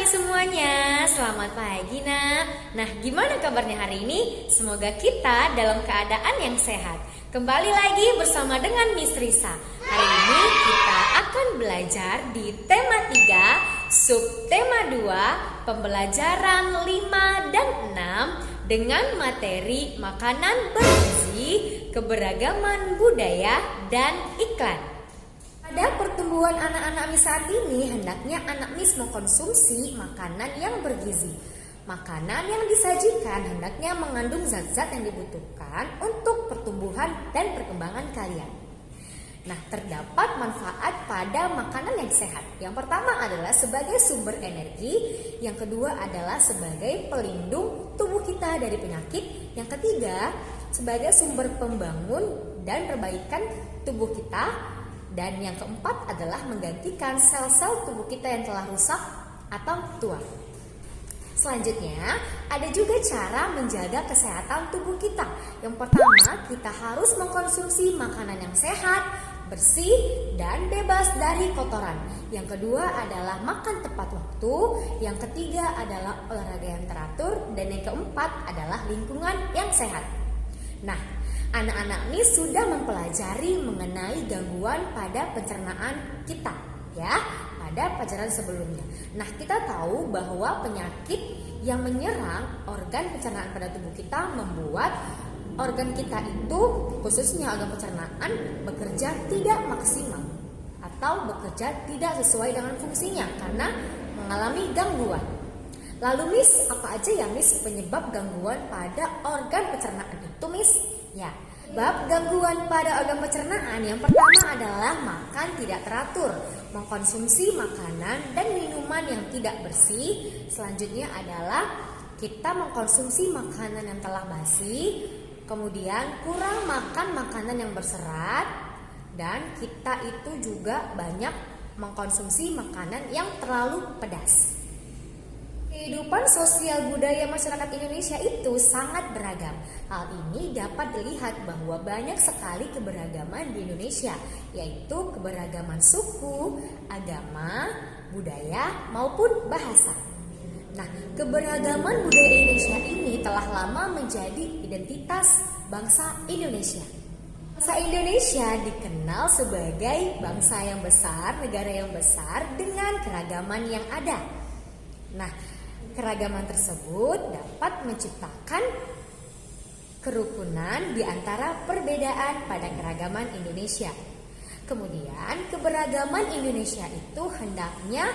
anak-anak semuanya, selamat pagi nak. Nah, gimana kabarnya hari ini? Semoga kita dalam keadaan yang sehat. Kembali lagi bersama dengan Miss Risa. Hari ini kita akan belajar di tema 3, subtema 2, pembelajaran 5 dan 6 dengan materi makanan bergizi, keberagaman budaya, dan iklan. Pada pertumbuhan anak-anak Miss saat ini, hendaknya anak Miss mengkonsumsi makanan yang bergizi. Makanan yang disajikan hendaknya mengandung zat-zat yang dibutuhkan untuk pertumbuhan dan perkembangan kalian. Nah, terdapat manfaat pada makanan yang sehat. Yang pertama adalah sebagai sumber energi, yang kedua adalah sebagai pelindung tubuh kita dari penyakit, yang ketiga sebagai sumber pembangun dan perbaikan tubuh kita, dan yang keempat adalah menggantikan sel-sel tubuh kita yang telah rusak atau tua. Selanjutnya, ada juga cara menjaga kesehatan tubuh kita. Yang pertama, kita harus mengkonsumsi makanan yang sehat, bersih, dan bebas dari kotoran. Yang kedua adalah makan tepat waktu. Yang ketiga adalah olahraga yang teratur. Dan yang keempat adalah lingkungan yang sehat. Nah, anak-anak ini sudah mempelajari mengenai gangguan pada pencernaan kita, ya, pada pelajaran sebelumnya. Nah, kita tahu bahwa penyakit yang menyerang organ pencernaan pada tubuh kita membuat organ kita itu, khususnya organ pencernaan, bekerja tidak maksimal atau bekerja tidak sesuai dengan fungsinya karena mengalami gangguan. Lalu Miss, apa aja ya Miss penyebab gangguan pada organ pencernaan itu Miss? Ya, sebab gangguan pada organ pencernaan yang pertama adalah makan tidak teratur, mengkonsumsi makanan dan minuman yang tidak bersih. Selanjutnya adalah kita mengkonsumsi makanan yang telah basi, kemudian kurang makan makanan yang berserat, dan kita itu juga banyak mengkonsumsi makanan yang terlalu pedas. Kehidupan sosial budaya masyarakat Indonesia itu sangat beragam. Hal ini dapat dilihat bahwa banyak sekali keberagaman di Indonesia, yaitu keberagaman suku, agama, budaya, maupun bahasa. Nah, keberagaman budaya Indonesia ini telah lama menjadi identitas bangsa Indonesia. Bangsa Indonesia dikenal sebagai bangsa yang besar, negara yang besar dengan keragaman yang ada. Nah, keragaman tersebut dapat menciptakan kerukunan di antara perbedaan pada keragaman Indonesia. Kemudian, keberagaman Indonesia itu hendaknya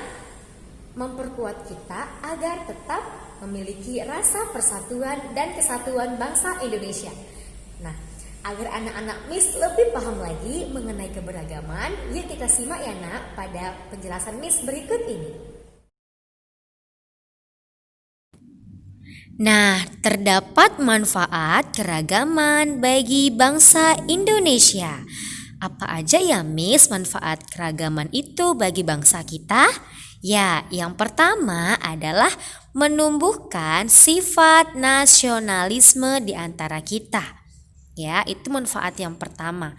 memperkuat kita agar tetap memiliki rasa persatuan dan kesatuan bangsa Indonesia. Nah, agar anak-anak Miss lebih paham lagi mengenai keberagaman, yuk kita simak ya nak pada penjelasan Miss berikut ini. Nah, terdapat manfaat keragaman bagi bangsa Indonesia. Apa aja ya Miss manfaat keragaman itu bagi bangsa kita? Ya, yang pertama adalah menumbuhkan sifat nasionalisme di antara kita. Ya, itu manfaat yang pertama.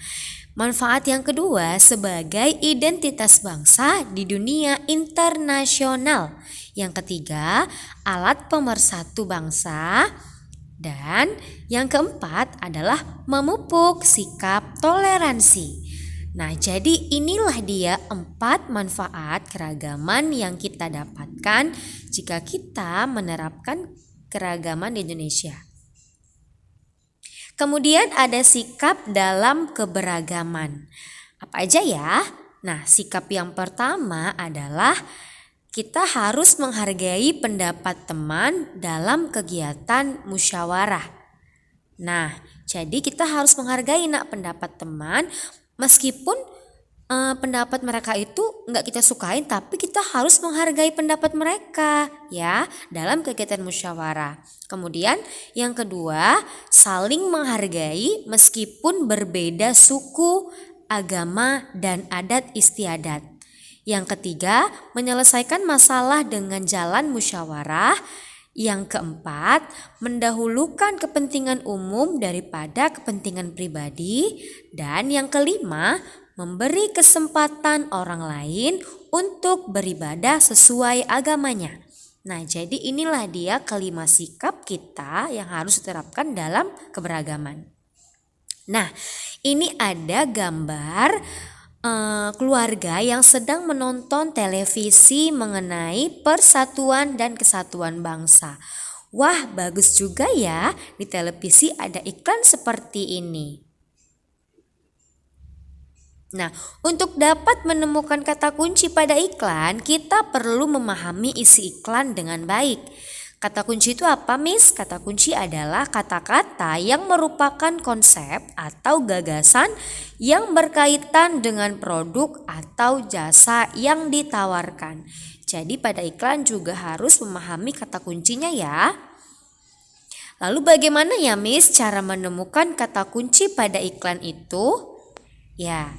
Manfaat yang kedua sebagai identitas bangsa di dunia internasional. Yang ketiga, alat pemersatu bangsa. Dan yang keempat adalah memupuk sikap toleransi. Nah, jadi inilah dia 4 manfaat keragaman yang kita dapatkan jika kita menerapkan keragaman di Indonesia. Kemudian ada sikap dalam keberagaman. Apa aja ya? Nah, sikap yang pertama adalah kita harus menghargai pendapat teman dalam kegiatan musyawarah. Nah, jadi kita harus menghargai pendapat teman meskipun pendapat mereka itu nggak kita sukain, tapi kita harus menghargai pendapat mereka ya dalam kegiatan musyawarah. Kemudian yang kedua, saling menghargai meskipun berbeda suku, agama, dan adat istiadat. Yang ketiga, menyelesaikan masalah dengan jalan musyawarah. Yang keempat, mendahulukan kepentingan umum daripada kepentingan pribadi. Dan yang kelima, memberi kesempatan orang lain untuk beribadah sesuai agamanya. Nah, jadi inilah dia kelima sikap kita yang harus diterapkan dalam keberagaman. Nah, ini ada gambar keluarga yang sedang menonton televisi mengenai persatuan dan kesatuan bangsa. Wah, bagus juga ya, di televisi ada iklan seperti ini. Nah, untuk dapat menemukan kata kunci pada iklan, kita perlu memahami isi iklan dengan baik. Kata kunci itu apa, Miss? Kata kunci adalah kata-kata yang merupakan konsep atau gagasan yang berkaitan dengan produk atau jasa yang ditawarkan. Jadi pada iklan juga harus memahami kata kuncinya ya. Lalu bagaimana ya, Miss, cara menemukan kata kunci pada iklan itu? Ya,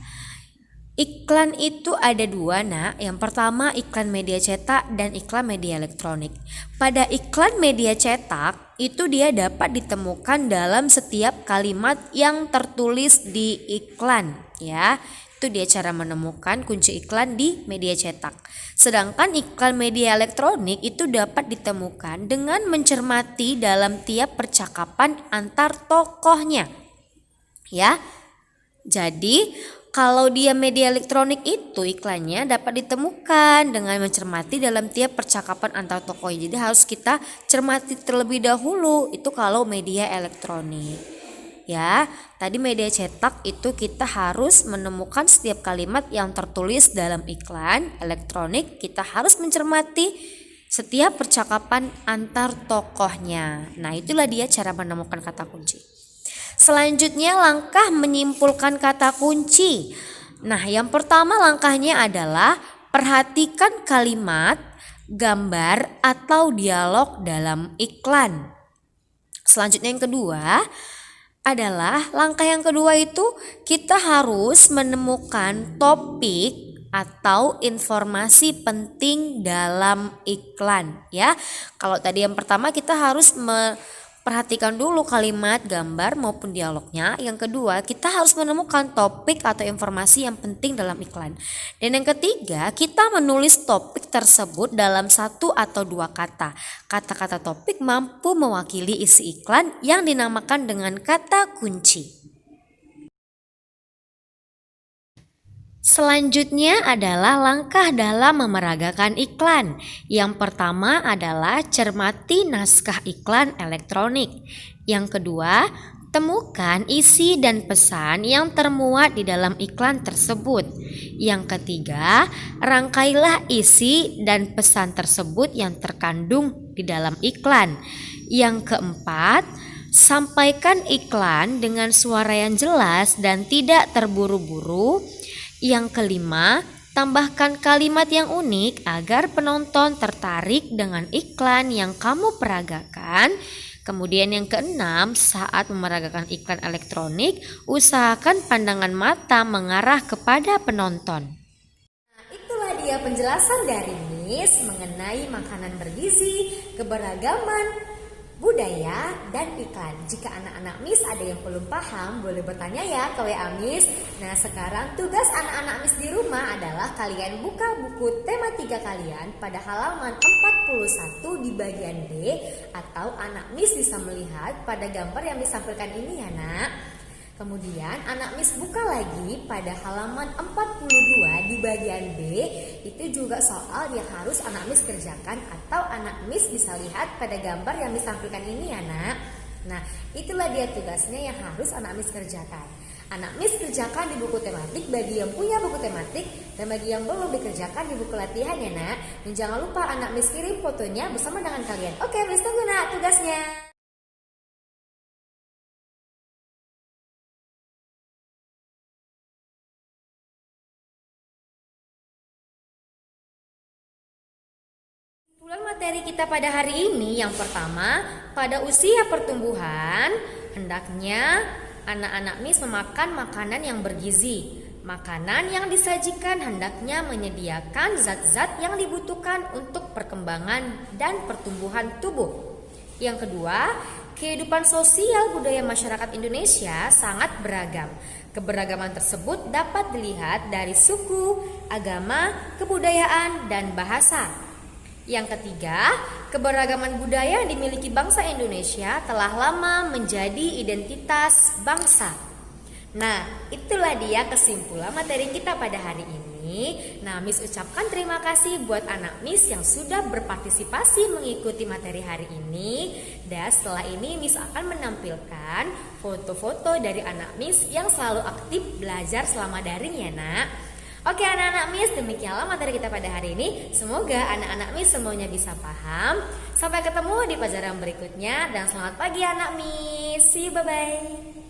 iklan itu ada dua, Nak. Yang pertama iklan media cetak dan iklan media elektronik. Pada iklan media cetak itu dia dapat ditemukan dalam setiap kalimat yang tertulis di iklan, ya. Itu dia cara menemukan kunci iklan di media cetak. Sedangkan iklan media elektronik itu dapat ditemukan dengan mencermati dalam tiap percakapan antar tokohnya. Ya. Jadi kalau dia media elektronik itu iklannya dapat ditemukan dengan mencermati dalam tiap percakapan antar tokoh. Jadi harus kita cermati terlebih dahulu, itu kalau media elektronik. Ya, tadi media cetak itu kita harus menemukan setiap kalimat yang tertulis dalam iklan. Elektronik kita harus mencermati setiap percakapan antar tokohnya. Nah, itulah dia cara menemukan kata kunci. Selanjutnya langkah menyimpulkan kata kunci. Nah, yang pertama langkahnya adalah perhatikan kalimat, gambar, atau dialog dalam iklan. Selanjutnya yang kedua adalah langkah yang kedua itu kita harus menemukan topik atau informasi penting dalam iklan, ya. Kalau tadi yang pertama kita harus perhatikan dulu kalimat, gambar maupun dialognya. Yang kedua, kita harus menemukan topik atau informasi yang penting dalam iklan. Dan yang ketiga, kita menulis topik tersebut dalam satu atau dua kata. Kata-kata topik mampu mewakili isi iklan yang dinamakan dengan kata kunci. Selanjutnya adalah langkah dalam memeragakan iklan. Yang pertama adalah cermati naskah iklan elektronik. Yang kedua, temukan isi dan pesan yang termuat di dalam iklan tersebut. Yang ketiga, rangkailah isi dan pesan tersebut yang terkandung di dalam iklan. Yang keempat, sampaikan iklan dengan suara yang jelas dan tidak terburu-buru. Yang kelima, tambahkan kalimat yang unik agar penonton tertarik dengan iklan yang kamu peragakan. Kemudian yang keenam, saat memeragakan iklan elektronik, usahakan pandangan mata mengarah kepada penonton. Nah, itulah dia penjelasan dari Miss mengenai makanan bergizi, keberagaman budaya dan iklan. Jika anak-anak Miss ada yang belum paham, boleh bertanya ya ke WA Miss. Nah, sekarang tugas anak-anak Miss di rumah adalah kalian buka buku tema 3 kalian pada halaman 41 di bagian B, atau anak Miss bisa melihat pada gambar yang disampaikan ini ya, Nak. Kemudian anak Miss buka lagi pada halaman 42 di bagian B. Itu juga soal yang harus anak Miss kerjakan, atau anak Miss bisa lihat pada gambar yang disampaikan ini ya, Nak. Nah, itulah dia tugasnya yang harus anak Miss kerjakan. Anak Miss kerjakan di buku tematik bagi yang punya buku tematik, dan bagi yang belum dikerjakan di buku latihan ya, Nak. Dan jangan lupa anak Miss kirim fotonya bersama dengan kalian. Oke, Miss tunggu, Nak, tugasnya. Materi kita pada hari ini yang pertama, pada usia pertumbuhan hendaknya anak-anak Miss memakan makanan yang bergizi. Makanan yang disajikan hendaknya menyediakan zat-zat yang dibutuhkan untuk perkembangan dan pertumbuhan tubuh. Yang kedua, kehidupan sosial budaya masyarakat Indonesia sangat beragam. Keberagaman tersebut dapat dilihat dari suku, agama, kebudayaan, dan bahasa. Yang ketiga, keberagaman budaya yang dimiliki bangsa Indonesia telah lama menjadi identitas bangsa. Nah, itulah dia kesimpulan materi kita pada hari ini. Nah, Miss ucapkan terima kasih buat anak Miss yang sudah berpartisipasi mengikuti materi hari ini. Dan setelah ini Miss akan menampilkan foto-foto dari anak Miss yang selalu aktif belajar selama daring ya nak. Oke anak-anak Miss, demikianlah materi kita pada hari ini. Semoga anak-anak Miss semuanya bisa paham. Sampai ketemu di pelajaran berikutnya dan selamat pagi anak Miss. See you, bye-bye.